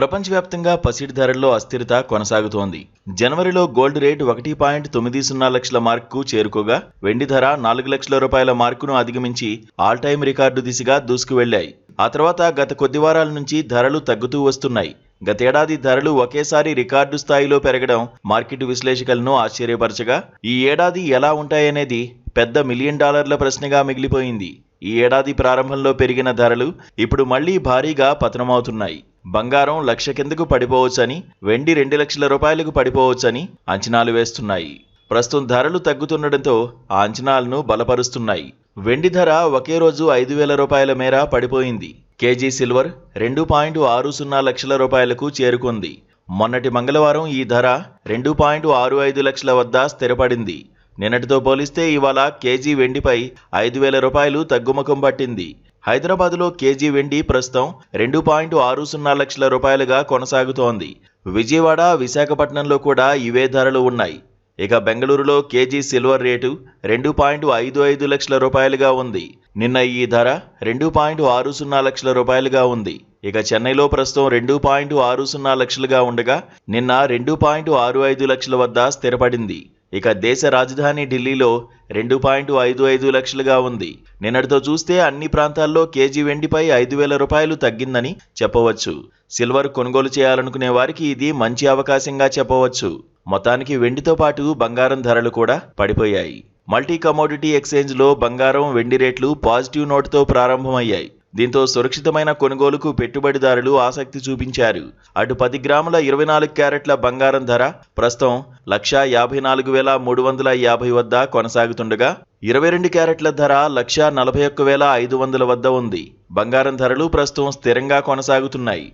ప్రపంచవ్యాప్తంగా పసిడి ధరల్లో అస్థిరత కొనసాగుతోంది. జనవరిలో గోల్డ్ రేటు 1.90 లక్షల మార్కుకు చేరుకోగా వెండి ధర 4 లక్షల రూపాయల మార్కును అధిగమించి ఆల్ టైమ్ రికార్డు దిశగా దూసుకువెళ్లాయి. ఆ తర్వాత గత కొద్ది వారాల నుంచి ధరలు తగ్గుతూ వస్తున్నాయి. గతేడాది ధరలు ఒకేసారి రికార్డు స్థాయిలో పెరగడం మార్కెట్ విశ్లేషకులను ఆశ్చర్యపరచగా ఈ ఏడాది ఎలా ఉంటాయనేది పెద్ద $1 మిలియన్ ప్రశ్నగా మిగిలిపోయింది. ఈ ఏడాది ప్రారంభంలో పెరిగిన ధరలు ఇప్పుడు మళ్లీ భారీగా పతనమవుతున్నాయి. బంగారం 1,00,000 కిందకు పడిపోవచ్చని, వెండి 2 లక్షల రూపాయలకు పడిపోవచ్చని అంచనాలు వేస్తున్నాయి. ప్రస్తుతం ధరలు తగ్గుతుండటంతో ఆ అంచనాలను బలపరుస్తున్నాయి. వెండి ధర ఒకే రోజు 5,000 రూపాయల మేర పడిపోయింది. కేజీ సిల్వర్ 2.60 లక్షల రూపాయలకు చేరుకుంది. మొన్నటి మంగళవారం ఈ ధర 2.65 లక్షల వద్ద స్థిరపడింది. నిన్నటితో పోలిస్తే ఇవాళ కేజీ వెండిపై 5,000 రూపాయలు తగ్గుముఖం పట్టింది. హైదరాబాద్లో కేజీ వెండి ప్రస్తుతం 2.60 లక్షల రూపాయలుగా కొనసాగుతోంది. విజయవాడ, విశాఖపట్నంలో కూడా ఇవే ధరలు ఉన్నాయి. ఇక బెంగళూరులో కేజీ సిల్వర్ రేటు 2.55 లక్షల రూపాయలుగా ఉంది. నిన్న ఈ ధర 2.60 లక్షల రూపాయలుగా ఉంది. ఇక చెన్నైలో ప్రస్తుతం 2.60 లక్షలుగా ఉండగా నిన్న 2.65 లక్షల వద్ద స్థిరపడింది. ఇక దేశ రాజధాని ఢిల్లీలో 2.55 లక్షలుగా ఉంది. నిన్నటితో చూస్తే అన్ని ప్రాంతాల్లో కేజీ వెండిపై 5,000 రూపాయలు తగ్గిందని చెప్పవచ్చు. సిల్వర్ కొనుగోలు చేయాలనుకునే వారికి ఇది మంచి అవకాశంగా చెప్పవచ్చు. మొత్తానికి వెండితో పాటు బంగారం ధరలు కూడా పడిపోయాయి. మల్టీ కమోడిటీ ఎక్స్చేంజ్లో బంగారం, వెండి రేట్లు పాజిటివ్ నోటుతో ప్రారంభమయ్యాయి. దీంతో సురక్షితమైన కొనుగోలుకు పెట్టుబడిదారులు ఆసక్తి చూపించారు. అటు 10 గ్రాముల 24 క్యారెట్ల బంగారం ధర ప్రస్తుతం 1,54,350 వద్ద కొనసాగుతుండగా 22 క్యారెట్ల ధర 1,41,500 వద్ద ఉంది. బంగారం ధరలు ప్రస్తుతం స్థిరంగా కొనసాగుతున్నాయి.